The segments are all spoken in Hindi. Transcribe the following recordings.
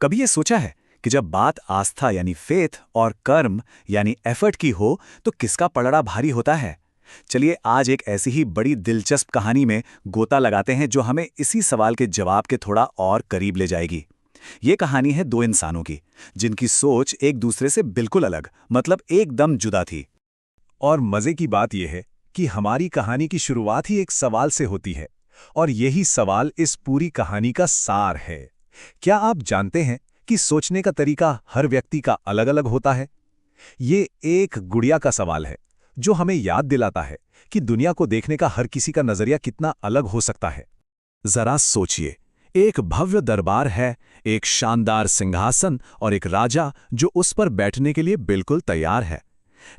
कभी ये सोचा है कि जब बात आस्था यानी फेथ और कर्म यानी एफर्ट की हो तो किसका पलड़ा भारी होता है। चलिए आज एक ऐसी ही बड़ी दिलचस्प कहानी में गोता लगाते हैं जो हमें इसी सवाल के जवाब के थोड़ा और करीब ले जाएगी। ये कहानी है दो इंसानों की जिनकी सोच एक दूसरे से बिल्कुल अलग मतलब एकदम जुदा थी। और मजे की बात यह है कि हमारी कहानी की शुरुआत ही एक सवाल से होती है और यही सवाल इस पूरी कहानी का सार है। क्या आप जानते हैं कि सोचने का तरीका हर व्यक्ति का अलग-अलग होता है? ये एक गुड़िया का सवाल है जो हमें याद दिलाता है कि दुनिया को देखने का हर किसी का नजरिया कितना अलग हो सकता है। जरा सोचिए, एक भव्य दरबार है, एक शानदार सिंहासन और एक राजा जो उस पर बैठने के लिए बिल्कुल तैयार है।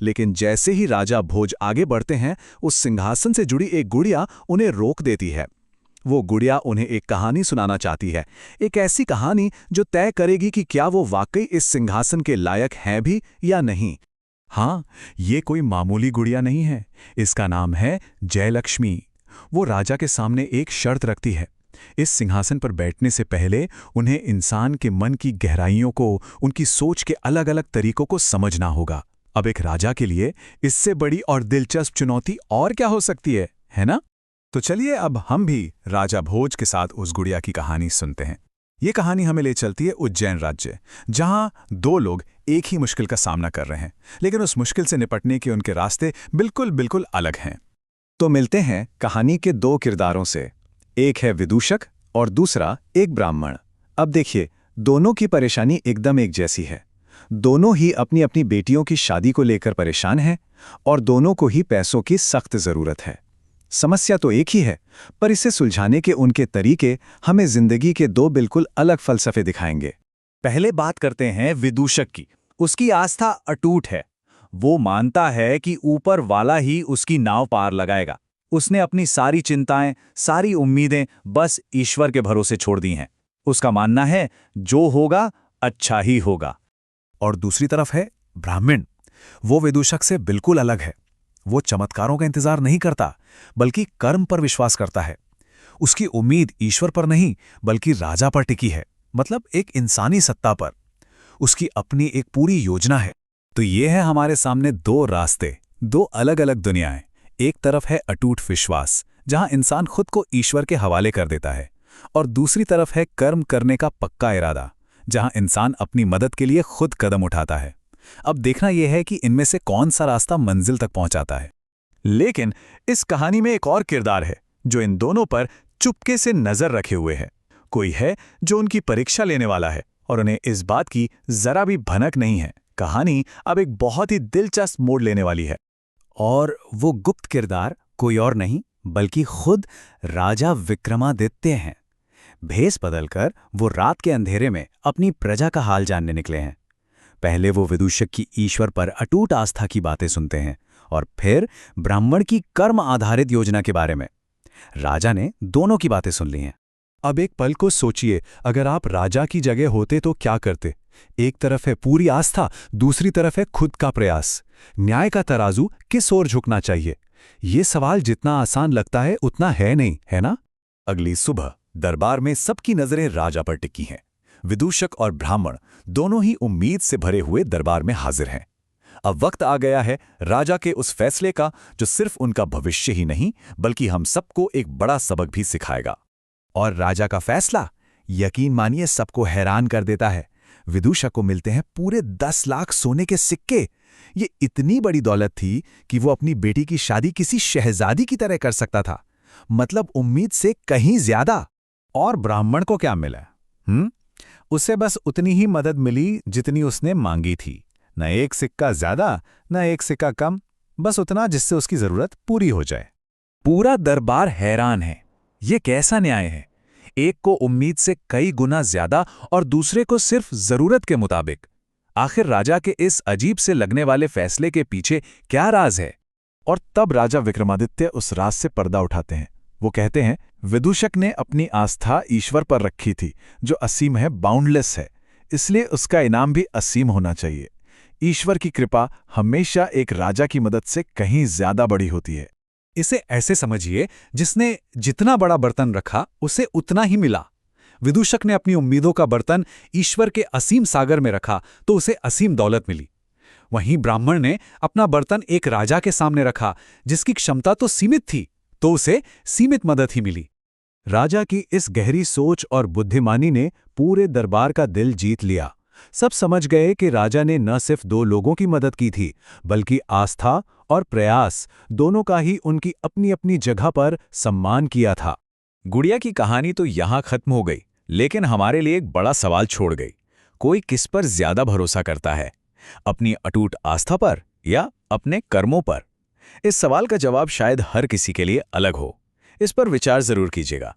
लेकिन जैसे ही राजा भोज आगे बढ़ते हैं, उस सिंहासन से जुड़ी एक गुड़िया उन्हें रोक देती है। वो गुड़िया उन्हें एक कहानी सुनाना चाहती है, एक ऐसी कहानी जो तय करेगी कि क्या वो वाकई इस सिंहासन के लायक हैं भी या नहीं। हाँ, ये कोई मामूली गुड़िया नहीं है, इसका नाम है जयलक्ष्मी। वो राजा के सामने एक शर्त रखती है। इस सिंहासन पर बैठने से पहले उन्हें इंसान के मन की गहराइयों को, उनकी सोच के अलग-अलग तरीकों को समझना होगा। अब एक राजा के लिए इससे बड़ी और दिलचस्प चुनौती और क्या हो सकती है ना? तो चलिए अब हम भी राजा भोज के साथ उस गुड़िया की कहानी सुनते हैं। ये कहानी हमें ले चलती है उज्जैन राज्य, जहां दो लोग एक ही मुश्किल का सामना कर रहे हैं, लेकिन उस मुश्किल से निपटने के उनके रास्ते बिल्कुल अलग हैं। तो मिलते हैं कहानी के दो किरदारों से, एक है विदूषक और दूसरा एक ब्राह्मण। अब देखिए, दोनों की परेशानी एकदम एक जैसी है। दोनों ही अपनी अपनी बेटियों की शादी को लेकर परेशान हैं और दोनों को ही पैसों की सख्त जरूरत है। समस्या तो एक ही है, पर इसे सुलझाने के उनके तरीके हमें जिंदगी के दो बिल्कुल अलग फलसफे दिखाएंगे। पहले बात करते हैं विदूषक की। उसकी आस्था अटूट है। वो मानता है कि ऊपर वाला ही उसकी नाव पार लगाएगा। उसने अपनी सारी चिंताएं, सारी उम्मीदें बस ईश्वर के भरोसे छोड़ दी हैं। उसका मानना है जो होगा अच्छा ही होगा। और दूसरी तरफ है ब्राह्मण। वो विदूषक से बिल्कुल अलग है। वो चमत्कारों का इंतजार नहीं करता, बल्कि कर्म पर विश्वास करता है। उसकी उम्मीद ईश्वर पर नहीं, बल्कि राजा पर टिकी है, मतलब एक इंसानी सत्ता पर। उसकी अपनी एक पूरी योजना है। तो ये है हमारे सामने दो रास्ते, दो अलग-अलग दुनियाएं। एक तरफ है अटूट विश्वास, जहां इंसान खुद को ईश्वर के हवाले कर देता है, और दूसरी तरफ है कर्म करने का पक्का इरादा, जहां इंसान अपनी मदद के लिए खुद कदम उठाता है। अब देखना यह है कि इनमें से कौन सा रास्ता मंजिल तक पहुंचाता है। लेकिन इस कहानी में एक और किरदार है जो इन दोनों पर चुपके से नजर रखे हुए है। कोई है जो उनकी परीक्षा लेने वाला है और उन्हें इस बात की जरा भी भनक नहीं है। कहानी अब एक बहुत ही दिलचस्प मोड़ लेने वाली है। और वो गुप्त किरदार कोई और नहीं बल्कि खुद राजा विक्रमादित्य हैं। भेष बदलकर वो रात के अंधेरे में अपनी प्रजा का हाल जानने निकले हैं। पहले वो विदूषक की ईश्वर पर अटूट आस्था की बातें सुनते हैं और फिर ब्राह्मण की कर्म आधारित योजना के बारे में। राजा ने दोनों की बातें सुन ली हैं। अब एक पल को सोचिए, अगर आप राजा की जगह होते तो क्या करते? एक तरफ है पूरी आस्था, दूसरी तरफ है खुद का प्रयास। न्याय का तराजू किस ओर झुकना चाहिए? ये सवाल जितना आसान लगता है उतना है नहीं, है ना? अगली सुबह दरबार में सबकी नजरें राजा पर टिकी हैं। विदूषक और ब्राह्मण दोनों ही उम्मीद से भरे हुए दरबार में हाजिर हैं। अब वक्त आ गया है राजा के उस फैसले का जो सिर्फ उनका भविष्य ही नहीं बल्कि हम सबको एक बड़ा सबक भी सिखाएगा। और राजा का फैसला, यकीन मानिए, सबको हैरान कर देता है। विदूषक को मिलते हैं पूरे 10 लाख सोने के सिक्के। ये इतनी बड़ी दौलत थी कि वो अपनी बेटी की शादी किसी शहजादी की तरह कर सकता था, मतलब उम्मीद से कहीं ज्यादा। और ब्राह्मण को क्या मिला? उसे बस उतनी ही मदद मिली जितनी उसने मांगी थी। न एक सिक्का ज्यादा, न एक सिक्का कम, बस उतना जिससे उसकी जरूरत पूरी हो जाए। पूरा दरबार हैरान है। ये कैसा न्याय है? एक को उम्मीद से कई गुना ज्यादा और दूसरे को सिर्फ जरूरत के मुताबिक। आखिर राजा के इस अजीब से लगने वाले फैसले के पीछे क्या राज है? और तब राजा विक्रमादित्य उस राज से पर्दा उठाते हैं। वो कहते हैं, विदूषक ने अपनी आस्था ईश्वर पर रखी थी जो असीम है, बाउंडलेस है, इसलिए उसका इनाम भी असीम होना चाहिए। ईश्वर की कृपा हमेशा एक राजा की मदद से कहीं ज्यादा बड़ी होती है। इसे ऐसे समझिए, जिसने जितना बड़ा बर्तन रखा उसे उतना ही मिला। विदूषक ने अपनी उम्मीदों का बर्तन ईश्वर के असीम सागर में रखा तो उसे असीम दौलत मिली। वहीं ब्राह्मण ने अपना बर्तन एक राजा के सामने रखा जिसकी क्षमता तो सीमित थी, तो उसे सीमित मदद ही मिली। राजा की इस गहरी सोच और बुद्धिमानी ने पूरे दरबार का दिल जीत लिया। सब समझ गए कि राजा ने न सिर्फ दो लोगों की मदद की थी, बल्कि आस्था और प्रयास दोनों का ही उनकी अपनी अपनी जगह पर सम्मान किया था। गुड़िया की कहानी तो यहाँ खत्म हो गई, लेकिन हमारे लिए एक बड़ा सवाल छोड़ गई। कोई किस पर ज्यादा भरोसा करता है, अपनी अटूट आस्था पर या अपने कर्मों पर? इस सवाल का जवाब शायद हर किसी के लिए अलग हो। इस पर विचार जरूर कीजिएगा।